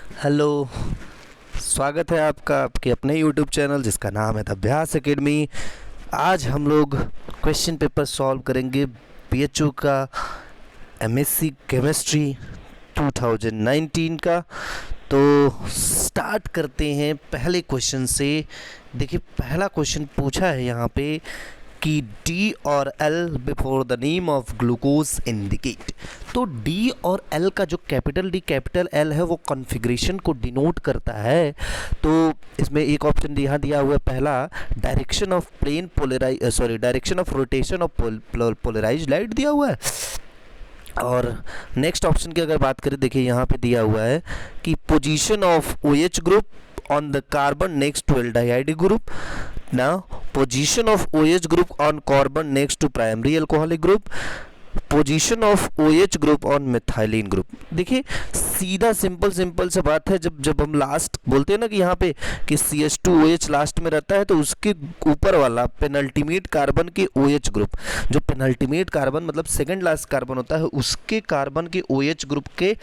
Hello. स्वागत है आपका आपके अपने यूट्यूब चैनल जिसका नाम है द अभ्यास एकेडमी। आज हम लोग क्वेश्चन पेपर सॉल्व करेंगे बीएचयू का एमएससी केमिस्ट्री 2019 का। तो स्टार्ट करते हैं पहले क्वेश्चन से। देखिए, पहला क्वेश्चन पूछा है यहाँ पे कि D और L before the name of glucose indicate. तो D और L का जो कैपिटल D कैपिटल L है वो कॉन्फ़िगरेशन को डिनोट करता है। तो इसमें एक ऑप्शन यहाँ दिया हुआ है, पहला direction of plane direction of rotation of polarized light दिया हुआ है। और नेक्स्ट ऑप्शन की अगर बात करें, देखिए यहाँ पे दिया हुआ है कि position of OH group on the carbon next to aldehyde group. Now, position of OH group on carbon next to primary alcoholic group, position of OH group on methylene group। देखिए, सीधा सिंपल से बात है। जब हम last बोलते हैं ना कि यहाँ पे कि CH2OH लास्ट में रहता है, तो उसके ऊपर वाला पेनल्टीमेट कार्बन के OH ग्रुप, जो पेनल्टीमेट कार्बन मतलब सेकंड लास्ट कार्बन होता है, उसके कार्बन के OH ग्रुप के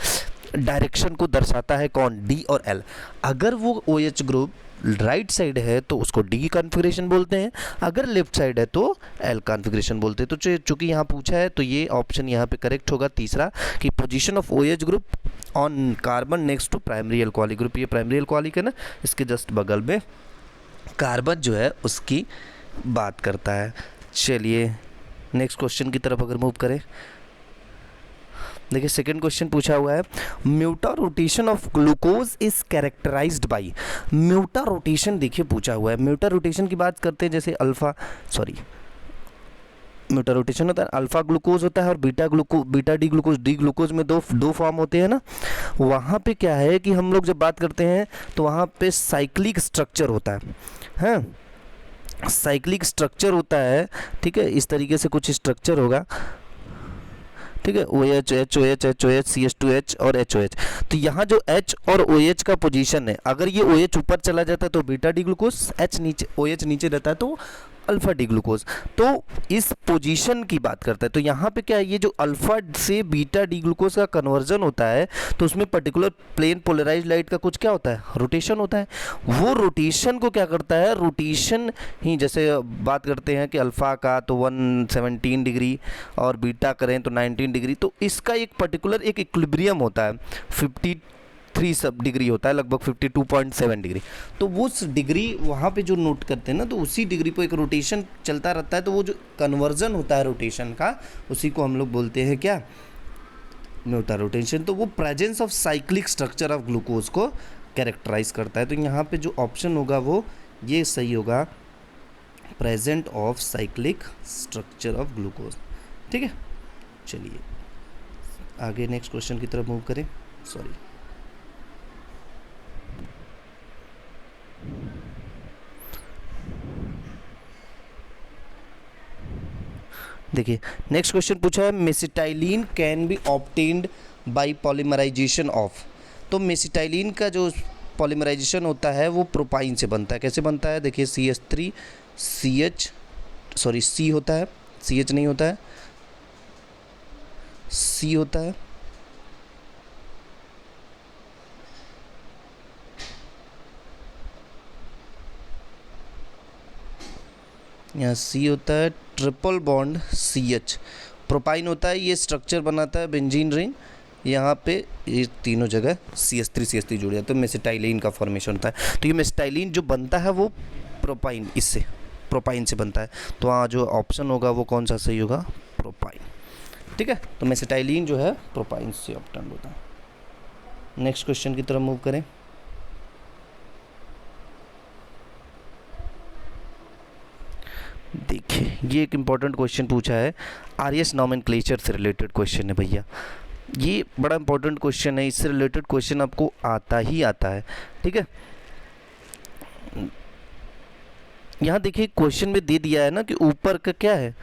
डायरेक्शन को दर्शाता है कौन? D और L। अगर वो OH ग्रुप राइट साइड है तो उसको D कॉन्फ़िगरेशन बोलते हैं, अगर लेफ्ट साइड है तो L कॉन्फ़िगरेशन बोलते हैं। तो चूंकि यहाँ पूछा है तो ये ऑप्शन यहाँ पे करेक्ट होगा, तीसरा, कि position of OH group on carbon next to primary alcoholic group. ये प्राइमरी अल्कोहलिक है ना, इसके जस्ट बगल में कार्बन जो है उसकी बात करता है। चलिए नेक्स्ट क्वेश्चन की तरफ अगर मूव करें, देखिए सेकंड क्वेश्चन पूछा हुआ है, mutarotation of glucose is characterized by. Mutarotation देखिए पूछा हुआ है। म्यूटा रोटेशन की बात करते हैं, जैसे म्यूटा रोटेशन होता है, अल्फा ग्लूकोज होता है और बीटा डी ग्लूकोज में दो फॉर्म होते हैं ना। वहाँ पे क्या है कि हम लोग जब बात करते हैं तो वहाँ पे साइक्लिक स्ट्रक्चर होता है, हाँ साइक्लिक स्ट्रक्चर होता है, ठीक है। इस तरीके से कुछ स्ट्रक्चर होगा, ठीक है, OH HOH HOH CH2H और HOH। तो यहाँ जो H और OH का पोजीशन है, अगर ये OH ऊपर चला जाता है तो बीटा डी ग्लूकोज, OH नीचे रहता है तो अल्फा डी ग्लूकोज। तो इस पोजीशन की बात करता है। तो यहाँ पे क्या है, ये जो अल्फा से बीटा डी ग्लूकोज का कन्वर्जन होता है तो उसमें पर्टिकुलर प्लेन पोलराइज्ड लाइट का कुछ क्या होता है, रोटेशन होता है। वो रोटेशन को क्या करता है, रोटेशन ही, जैसे बात करते हैं कि अल्फा का तो 117 डिग्री और बीटा करें तो 19 डिग्री, तो इसका एक पर्टिकुलर एक इक्विलिब्रियम होता है, 53 सब डिग्री होता है, लगभग 52.7 डिग्री। तो वो डिग्री वहाँ पे जो नोट करते हैं ना, तो उसी डिग्री पे एक रोटेशन चलता रहता है। तो वो जो कन्वर्जन होता है रोटेशन का, उसी को हम लोग बोलते हैं क्या, म्यूटा रोटेशन। तो वो presence of cyclic structure of glucose को कैरेक्टराइज करता है। तो यहाँ पे जो ऑप्शन होगा वो ये सही होगा, present of cyclic structure of glucose, ठीक है। चलिए आगे नेक्स्ट क्वेश्चन की तरफ मूव करें। देखिए नेक्स्ट क्वेश्चन पूछा है, mesitylene can be obtained by polymerization of. तो मेसिटाइलिन का जो पॉलीमराइजेशन होता है वो प्रोपाइन से बनता है। कैसे बनता है, देखिए C होता है, CH नहीं होता है, C होता है, यहाँ C होता है, ट्रिपल बॉन्ड CH, प्रोपाइन होता है, ये स्ट्रक्चर बनाता है बेंजीन रिंग। यहाँ पे ये तीनों जगह CH3 जुड़ जाते हैं, तो मेसिटाइलिन का फॉर्मेशन होता है। तो ये मेसिटाइलिन जो बनता है वो प्रोपाइन से बनता है। तो वहाँ जो ऑप्शन होगा वो कौन सा सही होगा, प्रोपाइन, ठीक है। तो मेसिटाइलिन जो है प्रोपाइन से ऑब्टेन्ड होता है। नेक्स्ट क्वेश्चन की तरफ मूव करें। देखिए ये एक इम्पॉर्टेंट क्वेश्चन पूछा है, आर्यस नॉमेनक्लेचर से रिलेटेड क्वेश्चन है भैया। ये बड़ा इंपॉर्टेंट क्वेश्चन है, इससे रिलेटेड क्वेश्चन आपको आता है, ठीक है। यहाँ देखिए क्वेश्चन में दे दिया है ना कि ऊपर का क्या है,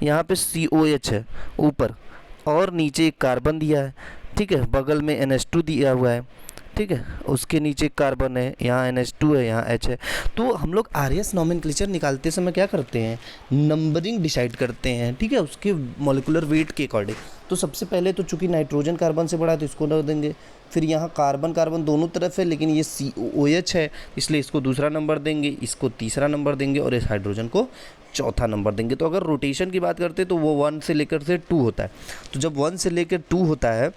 यहाँ पे COH है ऊपर और नीचे एक कार्बन दिया है, ठीक है, बगल में NH2 दिया हुआ है, ठीक है, उसके नीचे कार्बन है, यहाँ NH2 है, यहाँ H है। तो हम लोग आरएस नॉमेनक्लेचर निकालते समय क्या करते हैं, नंबरिंग डिसाइड करते हैं, ठीक है, उसके मॉलिक्यूलर वेट के अकॉर्डिंग। तो सबसे पहले तो चूंकि नाइट्रोजन कार्बन से बड़ा है तो इसको रख देंगे, फिर यहाँ कार्बन कार्बन दोनों तरफ है लेकिन ये COOH है इसलिए इसको दूसरा नंबर देंगे, इसको तीसरा नंबर देंगे और इस हाइड्रोजन को चौथा नंबर देंगे। तो अगर रोटेशन की बात करते हैं तो वो 1 से लेकर से 2 होता है। तो जब 1 से लेकर 2 होता है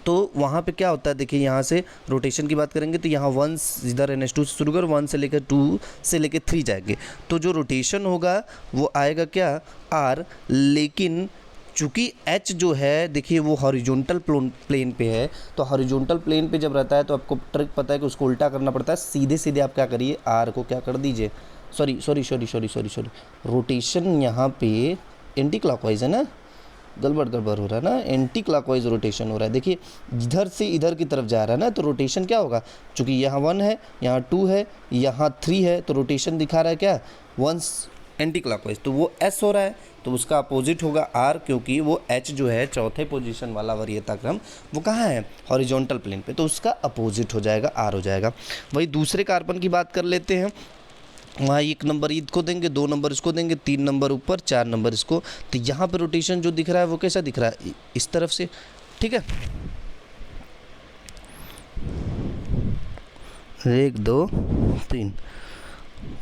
तो वहाँ पे क्या होता है, देखिए यहाँ से रोटेशन की बात करेंगे तो यहाँ 1 इधर NH2 से शुरू कर 1 से लेकर 2 से लेकर 3 जाएंगे। तो जो रोटेशन होगा वो आएगा क्या, R, लेकिन चूँकि H जो है देखिए वो हॉरिजॉन्टल प्लेन पे है, तो हॉरिजॉन्टल प्लेन पे जब रहता है तो आपको ट्रिक पता है कि उसको उल्टा करना पड़ता है। सीधे सीधे आप क्या करिए, R को क्या कर दीजिए, सॉरी रोटेशन यहाँ पे एंटी क्लॉकवाइज है ना, गड़बड़ हो रहा है ना, एंटी क्लॉकवाइज रोटेशन हो रहा है। देखिए इधर से इधर की तरफ जा रहा है ना, तो रोटेशन क्या होगा, चूँकि यहाँ 1 है, यहाँ 2 है, यहाँ 3 है, तो रोटेशन दिखा रहा है क्या, 1 एंटी क्लॉकवाइज, तो वो S हो रहा है, तो उसका अपोजिट होगा R, क्योंकि वो H जो है चौथे पोजीशन वाला वरीयता क्रम वो कहाँ है, हॉरिजॉन्टल प्लेन पे, तो उसका अपोजिट हो जाएगा, R हो जाएगा। वही दूसरे कार्बन की बात कर लेते हैं, वहाँ 1 नंबर इसको देंगे, 2 नंबर इसको देंगे, 3 नंबर ऊपर, 4 नंबर इसको। तो यहाँ पे रोटेशन जो दिख रहा है वो कैसा दिख रहा है, इस तरफ से, ठीक है, 1 2 3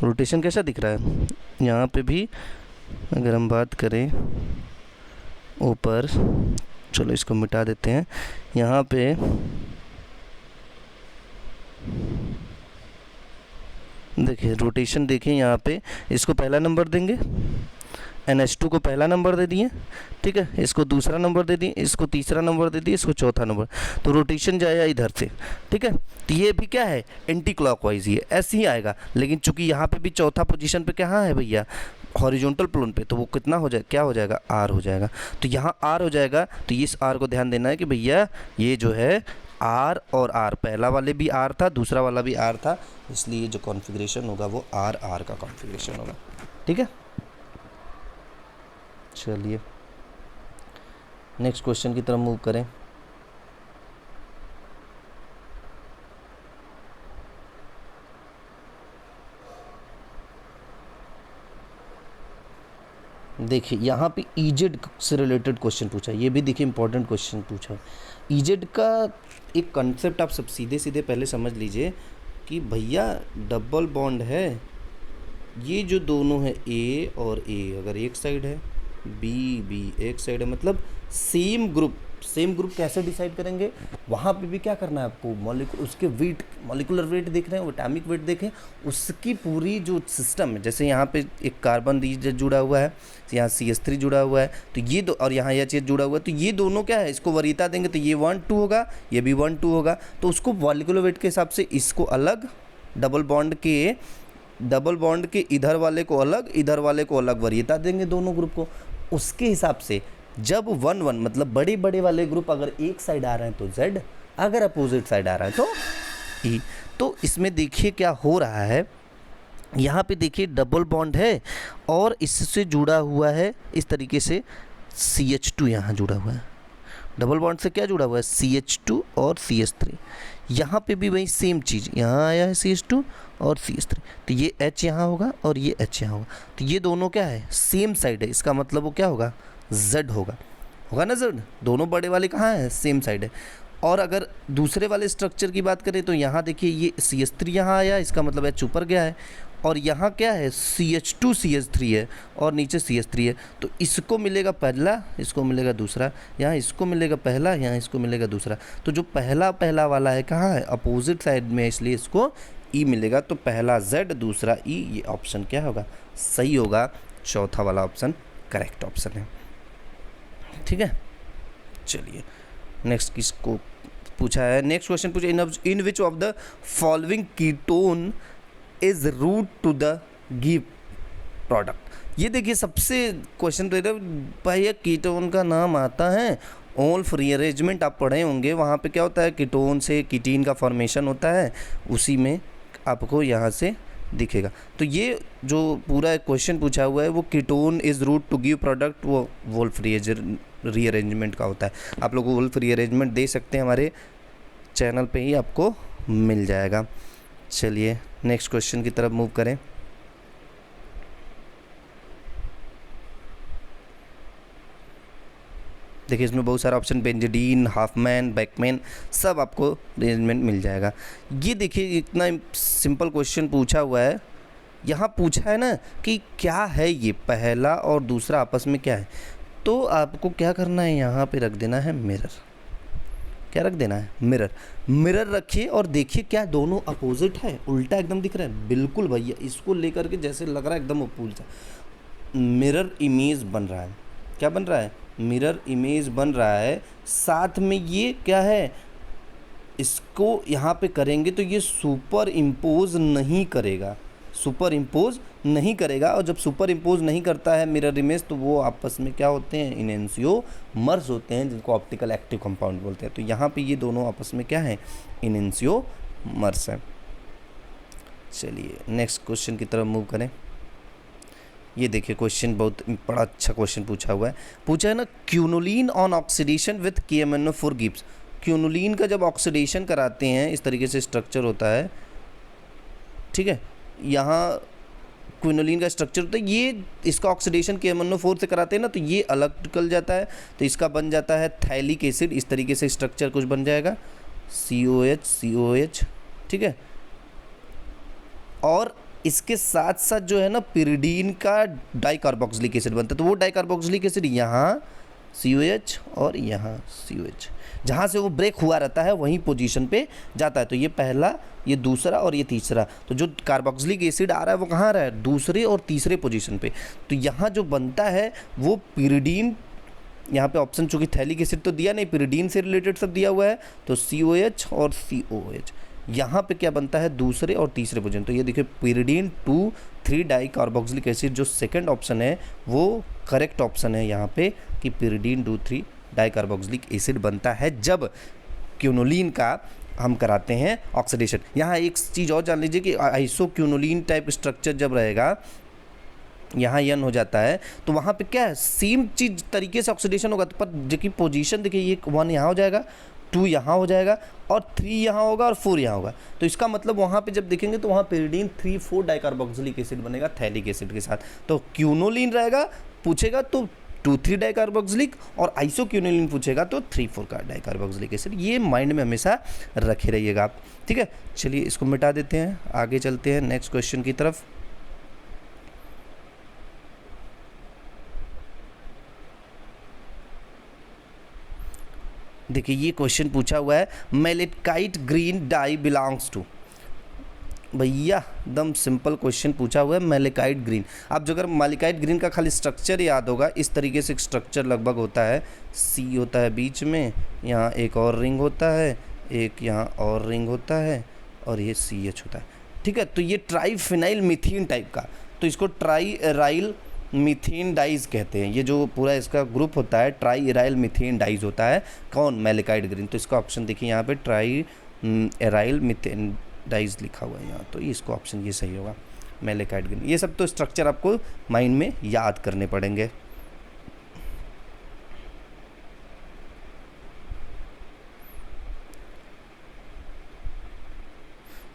रोटेशन कैसा दिख रहा है। यहाँ पे भी अगर हम बात करें ऊपर, चलो इसको मिटा देते हैं, यहाँ पे देखिए रोटेशन देखिए, यहाँ पे इसको पहला नंबर देंगे, NH2 को पहला नंबर दे दिए, ठीक है, इसको दूसरा नंबर दे दिए, इसको तीसरा नंबर दे दिए, इसको चौथा नंबर, तो रोटेशन जाएगा इधर से, ठीक है। तो ये भी क्या है, एंटी क्लॉकवाइज, ये ऐसे ही आएगा, लेकिन चूंकि यहाँ पे भी चौथा पोजीशन पे कहाँ है भैया, हॉरिजॉन्टल प्लेन पे, तो वो कितना हो जाए, क्या हो जाएगा, R हो जाएगा। तो यहाँ R हो जाएगा, तो इस R को ध्यान देना है कि भैया ये जो है R और R, पहला वाले भी R था, दूसरा वाला भी R था, इसलिए जो कॉन्फ़िगरेशन होगा वो R R का कॉन्फ़िगरेशन होगा, ठीक है। चलिए नेक्स्ट क्वेश्चन की तरफ मूव करें। देखिए यहाँ पे EZ से रिलेटेड क्वेश्चन पूछा है, ये भी देखिए इंपॉर्टेंट क्वेश्चन पूछा है। EZ का एक कंसेप्ट आप सब सीधे सीधे पहले समझ लीजिए कि भैया डबल बॉन्ड है, ये जो दोनों है A और A अगर एक साइड है, B एक साइड है, मतलब सेम ग्रुप कैसे डिसाइड करेंगे, वहाँ पे भी क्या करना है आपको, उसके वेट, मॉलिक्यूलर वेट देख रहे हैं, एटॉमिक वेट देखें, उसकी पूरी जो सिस्टम है, जैसे यहाँ पे एक कार्बन जुड़ा हुआ है, यहाँ CH3 जुड़ा हुआ है, तो ये दो, और यहाँ HH जुड़ा हुआ है, तो ये दोनों क्या है, इसको वरीयता देंगे तो ये 1 2 होगा, ये भी 1 2 होगा, तो उसको मॉलिक्यूलर वेट के हिसाब से इसको अलग, डबल बॉन्ड के इधर वाले को अलग, इधर वाले को अलग वरीयता देंगे दोनों ग्रुप को। उसके हिसाब से जब 1 1 मतलब बड़े बड़े वाले ग्रुप अगर एक साइड आ रहे हैं तो Z, अगर अपोजिट साइड आ रहा है तो E। तो इसमें देखिए क्या हो रहा है, यहाँ पे देखिए डबल बॉन्ड है और इससे जुड़ा हुआ है इस तरीके से CH2, यहाँ जुड़ा हुआ है, डबल बॉन्ड से क्या जुड़ा हुआ है, CH2 और CH3। यहाँ पे भी वही सेम चीज़, यहाँ आया है CH2 और CH3, तो ये H यहाँ होगा और ये H यहाँ होगा, तो ये दोनों क्या है, सेम साइड है, इसका मतलब वो क्या होगा, Z होगा ना, Z, दोनों बड़े वाले कहाँ है, सेम साइड है। और अगर दूसरे वाले स्ट्रक्चर की बात करें तो यहाँ देखिए ये CH3 यहाँ आया, इसका मतलब H ऊपर गया है, और यहाँ क्या है, CH2 CH3 है और नीचे CH3 है, तो इसको मिलेगा पहला, इसको मिलेगा दूसरा, यहाँ इसको मिलेगा पहला, यहाँ इसको मिलेगा दूसरा, तो जो पहला वाला है कहाँ है, अपोजिट साइड में, इसलिए इसको E मिलेगा। तो पहला Z दूसरा E, ये ऑप्शन क्या होगा, सही होगा, चौथा वाला ऑप्शन करेक्ट ऑप्शन है, ठीक है। चलिए नेक्स्ट किसको पूछा है, नेक्स्ट क्वेश्चन पूछा, in which of the following ketone is root to the give product. ये देखिए सबसे क्वेश्चन तो भैया कीटोन का नाम आता है, ओल्फ रीअरेंजमेंट आप पढ़े होंगे, वहाँ पे क्या होता है, कीटोन से कीटीन का फॉर्मेशन होता है, उसी में आपको यहाँ से दिखेगा। तो ये जो पूरा क्वेश्चन पूछा हुआ है वो ketone is root to give product, वो वोल्फ रीअरेंजमेंट का होता है। आप लोग को वोल्फ रीअरेंजमेंट दे सकते हैं हमारे चैनल पे ही आपको मिल जाएगा। चलिए नेक्स्ट क्वेश्चन की तरफ मूव करें। देखिए इसमें बहुत सारा ऑप्शन, बेंजीडीन, हाफमैन, बैकमैन, सब आपको अरेंजमेंट मिल जाएगा। ये देखिए इतना सिंपल क्वेश्चन पूछा हुआ है, यहाँ पूछा है ना कि क्या है ये, पहला और दूसरा आपस में क्या है, तो आपको क्या करना है, यहाँ पे रख देना है मिरर। क्या रख देना है, मिरर। मिरर रखिए और देखिए क्या दोनों अपोजिट है, उल्टा एकदम दिख रहा है, बिल्कुल भैया इसको लेकर के जैसे लग रहा है एकदम उल्टा। मिरर इमेज बन रहा है, क्या बन रहा है, मिरर इमेज बन रहा है। साथ में ये क्या है, इसको यहाँ पे करेंगे तो ये सुपर इम्पोज नहीं करेगा, सुपर इम्पोज नहीं करेगा। और जब सुपर इम्पोज नहीं करता है मिरर इमेज, तो वो आपस में क्या होते हैं, इनेंशियोमर्स होते हैं, जिनको ऑप्टिकल एक्टिव कंपाउंड बोलते हैं। तो यहाँ पे ये दोनों आपस में क्या है, इनेंशियोमर्स है। चलिए नेक्स्ट क्वेश्चन की तरफ मूव करें। ये देखिए क्वेश्चन बहुत बड़ा अच्छा क्वेश्चन पूछा हुआ है। पूछा है ना, quinoline on oxidation with KMnO4 gives. Quinoline का जब ऑक्सीडेशन कराते हैं इस तरीके से स्ट्रक्चर होता है, ठीक है, यहाँ क्विनोलिन का स्ट्रक्चर होता है, ये इसका ऑक्सीडेशन KMnO4 से कराते हैं ना, तो ये अलग निकल जाता है, तो इसका बन जाता है थैलिक एसिड। इस तरीके से स्ट्रक्चर कुछ बन जाएगा, COH, ठीक है। और इसके साथ साथ जो है ना पिरिडीन का डाइकार्बोक्सिलिक एसिड बनता है, तो वो डाइकार्बोक्सिलिक एसिड यहाँ COH और यहाँ COH, जहाँ से वो ब्रेक हुआ रहता है वहीं पोजीशन पे जाता है। तो ये पहला, ये दूसरा और ये तीसरा, तो जो कार्बोक्सिलिक एसिड आ रहा है वो कहाँ आ रहा है, दूसरे और तीसरे पोजीशन पे। तो यहाँ जो बनता है वो पिरिडीन, यहाँ पे ऑप्शन चूँकि थैलिक एसिड तो दिया नहीं, पिरिडीन से रिलेटेड सब दिया हुआ है, तो COH और COH। यहाँ पे क्या बनता है, दूसरे और तीसरे पोजीशन। तो ये देखिए पिरिडीन 2,3 डाई कार्बोक्सिलिक एसिड, जो सेकंड ऑप्शन है वो करेक्ट ऑप्शन है यहाँ पे, कि पिरिडीन 2,3 डाई कार्बोक्सिलिक एसिड बनता है जब क्यूनोलिन का हम कराते हैं ऑक्सीडेशन। यहाँ एक चीज़ और जान लीजिए कि आइसोक्यूनोलिन टाइप स्ट्रक्चर जब रहेगा, यहाँ यन हो जाता है, तो वहाँ पे क्या है, सेम चीज़ तरीके से ऑक्सीडेशन होगा, तो पर देखिए पोजीशन देखिए, ये 1 यहाँ हो जाएगा, 2 यहाँ हो जाएगा और 3 यहाँ होगा और 4 यहाँ होगा। तो इसका मतलब वहाँ पे जब देखेंगे तो वहाँ पिरिडीन 3,4 डाइकार्बोक्सिलिक एसिड बनेगा थैलिक एसिड के साथ। तो क्यूनोलिन रहेगा पूछेगा तो 2,3 डाइकार्बोक्सिलिक, और आइसोक्यूनोलिन पूछेगा तो 3,4 का डाइकार्बोक्सिलिक एसिड। ये माइंड में हमेशा रखे रहिएगा आप, ठीक है। चलिए इसको मिटा देते हैं, आगे चलते हैं नेक्स्ट क्वेश्चन की तरफ। देखिए ये क्वेश्चन पूछा हुआ है, malachite green dye belongs to. भैया एकदम सिंपल क्वेश्चन पूछा हुआ है, मैलेकाइट ग्रीन। अब जो अगर मैलेकाइट ग्रीन का खाली स्ट्रक्चर याद होगा, इस तरीके से स्ट्रक्चर लगभग होता है, C होता है बीच में, यहाँ एक और रिंग होता है, एक यहाँ और रिंग होता है, और ये CH होता है, ठीक है। तो ये ट्राईफिनाइल मीथेन टाइप का, तो इसको ट्राईराइल मीथेन डाइज कहते हैं। ये जो पूरा इसका ग्रुप होता है ट्राईराइल मीथेन डाइज होता है, कौन, मैलेकाइट ग्रीन। तो इसका ऑप्शन देखिए यहाँ पे ट्राईराइल मीथेन डाइज लिखा हुआ है यहाँ, तो इसको ऑप्शन ये सही होगा, मैलेकाइट ग्रीन। ये सब तो स्ट्रक्चर आपको माइंड में याद करने पड़ेंगे।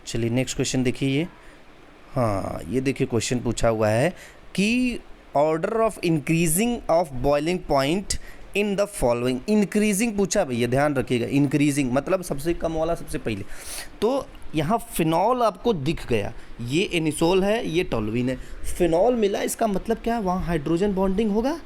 चलिए नेक्स्ट क्वेश्चन देखिए ये, हाँ ये देखिए क्वेश्चन पूछा हुआ है कि order of increasing of boiling point in the following. Increasing पूछा भैया, ध्यान रखिएगा, इंक्रीजिंग मतलब सबसे कम वाला सबसे पहले। तो यहाँ फिनॉल आपको दिख गया, ये एनिसोल है, ये टोल्यूइन है, फिनॉल मिला, इसका मतलब क्या है, वहाँ हाइड्रोजन बॉन्डिंग होगा,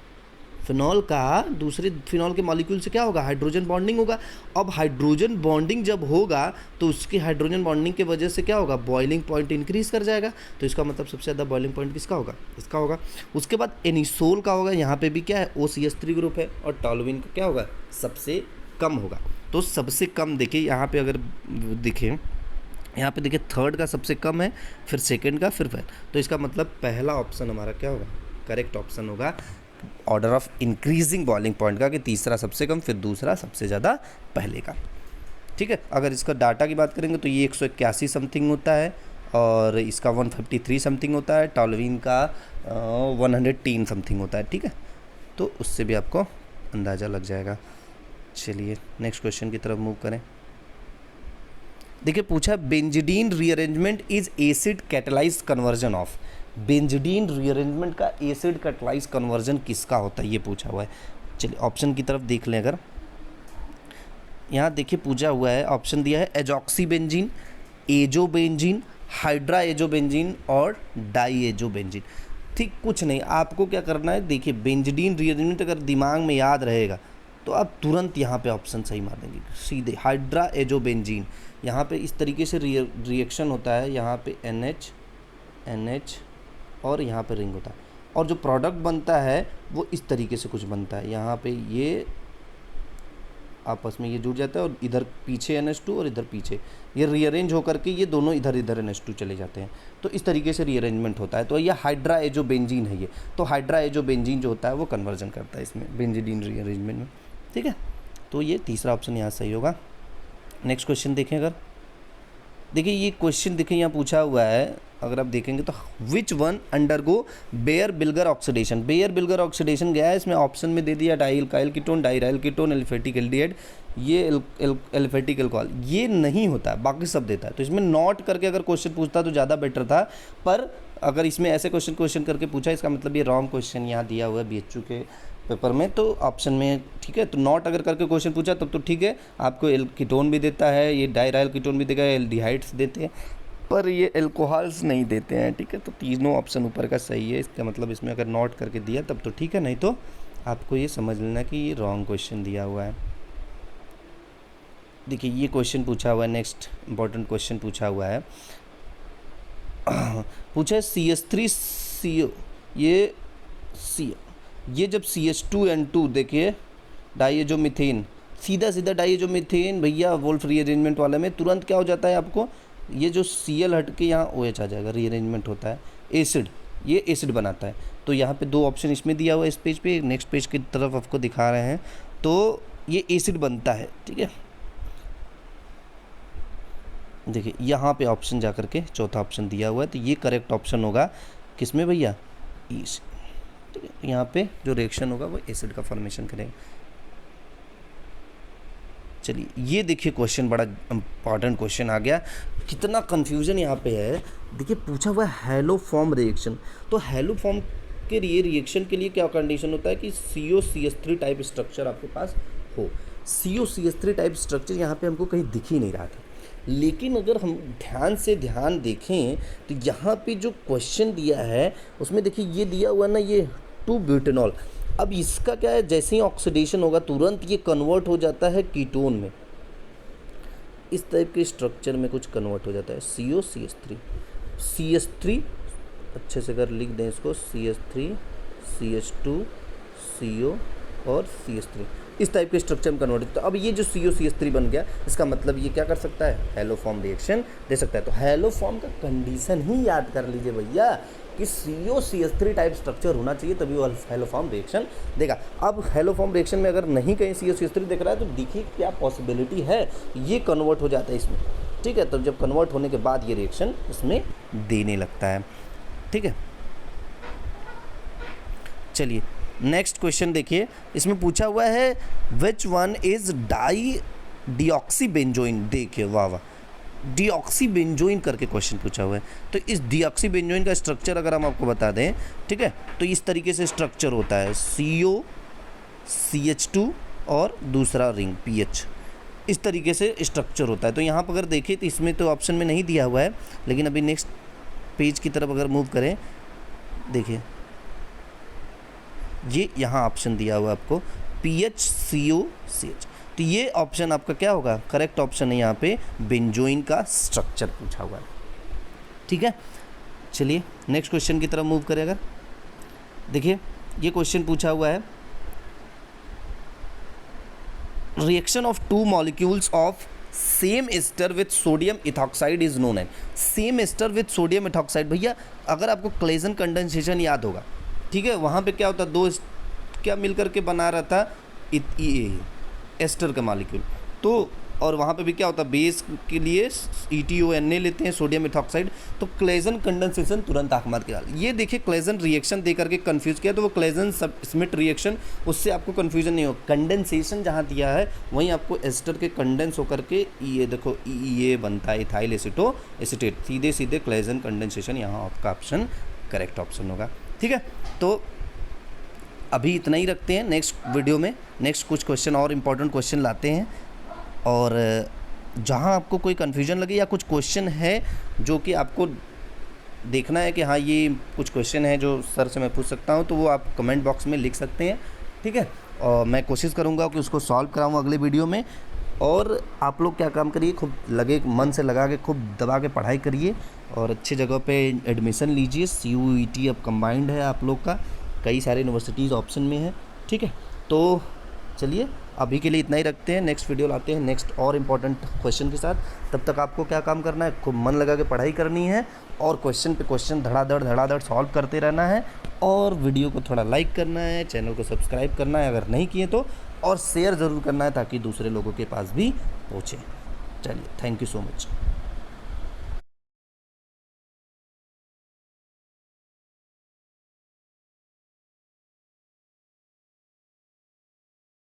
फिनॉल का दूसरे फिनॉल के मॉलिक्यूल से क्या होगा, हाइड्रोजन बॉन्डिंग होगा। अब हाइड्रोजन बॉन्डिंग जब होगा तो उसकी हाइड्रोजन बॉन्डिंग की वजह से क्या होगा, बॉइलिंग पॉइंट इंक्रीज कर जाएगा। तो इसका मतलब सबसे ज़्यादा बॉइलिंग पॉइंट किसका होगा, इसका होगा। उसके बाद एनिसोल का होगा, यहाँ पे भी क्या है, OCH3 ग्रुप है, और टोल्यूइन का क्या होगा, सबसे कम होगा। तो सबसे कम देखिए यहाँ पे, अगर दिखें यहाँ पे देखिए थर्ड का सबसे कम है, फिर सेकंड का, फिर तो इसका मतलब पहला ऑप्शन हमारा क्या होगा, करेक्ट ऑप्शन होगा, order of increasing boiling point का, कि तीसरा सबसे कम, फिर दूसरा सबसे ज़्यादा पहले का, ठीक है। अगर इसका डाटा की बात करेंगे तो ये 181 समथिंग होता है, और इसका 153 समथिंग होता है, टोल्यूइन का 110 समथिंग होता है, ठीक है। तो उससे भी आपको अंदाज़ा लग जाएगा। चलिए नेक्स्ट क्वेश्चन की तरफ मूव करें। देखिए पूछा benzidine rearrangement is acid catalysed conversion of, benzidine rearrangement का एसिड कैटलाइज्ड कन्वर्जन किसका होता है ये पूछा हुआ है। चलिए ऑप्शन की तरफ देख लें। अगर यहाँ देखिए पूछा हुआ है, ऑप्शन दिया है एजॉक्सीबेंजीन, एजोबेंजीन, हाइड्रा एजोबेंजीन और डाई एजोबेंजीन। ठीक, कुछ नहीं, आपको क्या करना है, देखिए बेंजीडीन रीअरेंजमेंट अगर दिमाग में याद रहेगा तो आप तुरंत यहाँ पे ऑप्शन सही मार देंगे सीधे, हाइड्रा एजोबेंजीन। यहाँ पे इस तरीके से रिएक्शन होता है, यहाँ पे NH और यहाँ पे रिंग होता है, और जो प्रोडक्ट बनता है वो इस तरीके से कुछ बनता है। यहाँ पे ये आपस में ये जुड़ जाता है और इधर पीछे NH2 और इधर पीछे ये रीअरेंज होकर के ये दोनों इधर इधर NH2 चले जाते हैं। तो इस तरीके से रीअरेंजमेंट होता है। तो ये हाइड्रा एजोबेंजीन है ये। तो हाइड्रा एजोबेंजीन जो होता है वो कन्वर्जन करता है इसमें बेंजीडीन रीअरेंजमेंट में। ठीक है, तो ये तीसरा ऑप्शन यहाँ सही होगा। नेक्स्ट क्वेश्चन देखें। अगर देखिए ये क्वेश्चन देखें यहाँ पूछा हुआ है, अगर आप देखेंगे तो which one undergo Baeyer Villiger oxidation, Baeyer Villiger oxidation गया है इसमें ऑप्शन में दे दिया dialkyl ketone, diaryl ketone, aliphatic aldehyde, ये एलिफेटिक अल्कोहल, ये नहीं होता है, बाकी सब देता है। तो इसमें नोट करके अगर क्वेश्चन पूछता तो ज़्यादा बेटर था, पर अगर इसमें ऐसे क्वेश्चन करके पूछा, इसका मतलब ये रॉन्ग क्वेश्चन यहाँ दिया हुआ है BHU के पेपर में, तो ऑप्शन में ठीक है। तो नॉट अगर करके क्वेश्चन पूछा तब तो ठीक है, आपको कीटोन भी देता है, ये डाइराइल कीटोन भी देगा, एल्डिहाइड्स देते हैं, पर ये एल्कोहल्स नहीं देते हैं। ठीक है, तो तीनों ऑप्शन ऊपर का सही है। इसका मतलब इसमें अगर नोट करके दिया तब तो ठीक है, नहीं तो आपको ये समझ लेना कि ये रॉन्ग क्वेश्चन दिया हुआ है। देखिए ये क्वेश्चन पूछा हुआ है, नेक्स्ट इंपॉर्टेंट क्वेश्चन पूछा हुआ है, पूछा है CH3CO, ये जब CH2N2 देखिए डाइएजोमीथेन, सीधा डाइएजोमीथेन भैया वोल्फ रीअरेंजमेंट वाले में तुरंत क्या हो जाता है आपको, ये जो Cl हट के यहाँ OH आ जाएगा, रीअरेंजमेंट होता है, एसिड, ये एसिड बनाता है। तो यहाँ पे दो ऑप्शन इसमें दिया हुआ है इस पेज पे, नेक्स्ट पेज की तरफ आपको दिखा रहे हैं, तो ये एसिड बनता है। ठीक है, देखिए यहाँ पे ऑप्शन जा करके चौथा ऑप्शन दिया हुआ है, तो ये करेक्ट ऑप्शन होगा किसमें भैया, एसिड। ठीक है, यहाँ पे जो रिएक्शन होगा वो एसिड का फॉर्मेशन करेगा। चलिए ये देखिए क्वेश्चन, बड़ा इंपॉर्टेंट क्वेश्चन आ गया, कितना कंफ्यूजन यहाँ पे है। देखिए पूछा हुआ है हैलोफॉर्म रिएक्शन, तो हैलोफॉर्म के लिए रिएक्शन के लिए क्या कंडीशन होता है कि COCH3 टाइप स्ट्रक्चर आपके पास हो। COCH3 टाइप स्ट्रक्चर यहाँ पे हमको कहीं दिख ही नहीं रहा था, लेकिन अगर हम ध्यान देखें तो यहाँ पे जो क्वेश्चन दिया है उसमें देखिए ये दिया हुआ ना, ये 2-ब्यूटेनॉल। अब इसका क्या है, जैसे ही ऑक्सीडेशन होगा तुरंत ये कन्वर्ट हो जाता है कीटोन में, इस टाइप के स्ट्रक्चर में कुछ कन्वर्ट हो जाता है, CH3 अच्छे से अगर लिख दें इसको, CH3 CH2 CO और CH3, इस टाइप के स्ट्रक्चर में कन्वर्ट होता है। अब ये जो COCH3 बन गया, इसका मतलब ये क्या कर सकता है, हैलोफॉर्म रिएक्शन दे सकता है। तो हैलोफॉर्म का कंडीशन ही याद कर लीजिए भैया कि COCH3 टाइप स्ट्रक्चर होना चाहिए, तभी वो हैलोफॉर्म रिएक्शन देगा। अब हैलोफॉर्म रिएक्शन में अगर नहीं कहीं COCH3 दिख रहा है तो देखिए क्या पॉसिबिलिटी है, ये कन्वर्ट हो जाता है इसमें। ठीक है, तब जब कन्वर्ट होने के बाद ये रिएक्शन इसमें देने लगता है। ठीक है, चलिए नेक्स्ट क्वेश्चन देखिए, इसमें पूछा हुआ है विच वन इज डीऑक्सीबेंजोइन। देखिए वाह वाह, डीऑक्सीबेंजोइन करके क्वेश्चन पूछा हुआ है। तो इस डीऑक्सीबेंजोइन का स्ट्रक्चर अगर हम आपको बता दें, ठीक है, तो इस तरीके से स्ट्रक्चर होता है, CO CH2 और दूसरा रिंग PH, इस तरीके से स्ट्रक्चर होता है। तो यहाँ पर अगर देखें तो इसमें तो ऑप्शन में नहीं दिया हुआ है, लेकिन अभी नेक्स्ट पेज की तरफ अगर मूव करें, देखिए ये यहाँ ऑप्शन दिया हुआ है आपको PHCOCH, तो ये ऑप्शन आपका क्या होगा, करेक्ट ऑप्शन है यहाँ पे, बेंजोइन का स्ट्रक्चर पूछा हुआ है। ठीक है, चलिए नेक्स्ट क्वेश्चन की तरफ मूव करें। अगर देखिए ये क्वेश्चन पूछा हुआ है, reaction of 2 molecules of same ester with sodium ethoxide is known as. Same ester with sodium ethoxide, भैया अगर आपको क्लेजन कंडेंसेशन याद होगा, ठीक है, वहाँ पे क्या होता, दो क्या मिलकर के बना रहा था एस्टर का मॉलिक्यूल, तो और वहाँ पे भी क्या होता है, बेस के लिए ETONA लेते हैं, सोडियम मेथॉक्साइड, तो क्लेजन कंडेंसेशन तुरंत आंख मार के डाल। ये देखिए क्लेजन रिएक्शन दे करके कंफ्यूज किया, तो वो क्लेजन स्मिट रिएक्शन, उससे आपको कंफ्यूजन नहीं हो। कंडेंसेशन जहाँ दिया है वहीं आपको एस्टर के कंडेंस होकर के ये देखो ये बनता है इथाइल एसिटो एसिटेट, सीधे सीधे क्लेजन कंडेंसेशन, यहाँ आपका ऑप्शन करेक्ट ऑप्शन होगा। ठीक है, तो अभी इतना ही रखते हैं। नेक्स्ट वीडियो में नेक्स्ट कुछ क्वेश्चन और इम्पोर्टेंट क्वेश्चन लाते हैं, और जहाँ आपको कोई कन्फ्यूजन लगे या कुछ क्वेश्चन है जो कि आपको देखना है कि हाँ ये कुछ क्वेश्चन है जो सर से मैं पूछ सकता हूँ, तो वो आप कमेंट बॉक्स में लिख सकते हैं। ठीक है, और मैं कोशिश करूँगा कि उसको सॉल्व कराऊँ अगले वीडियो में। और आप लोग क्या काम करिए, खूब लगे मन से लगा के खूब दबा के पढ़ाई करिए और अच्छी जगह पे एडमिशन लीजिए। CUET अब कंबाइंड है आप लोग का, कई सारे यूनिवर्सिटीज़ ऑप्शन में है। ठीक है, तो चलिए अभी के लिए इतना ही रखते हैं, नेक्स्ट वीडियो लाते हैं नेक्स्ट और इम्पॉर्टेंट क्वेश्चन के साथ। तब तक आपको क्या काम करना है, खूब मन लगा के पढ़ाई करनी है और क्वेश्चन पे क्वेश्चन धड़ाधड़ सॉल्व करते रहना है, और वीडियो को थोड़ा लाइक करना है, चैनल को सब्सक्राइब करना है अगर नहीं किए तो, और शेयर ज़रूर करना है ताकि दूसरे लोगों के पास भी पहुँचे। चलिए, थैंक यू सो मच।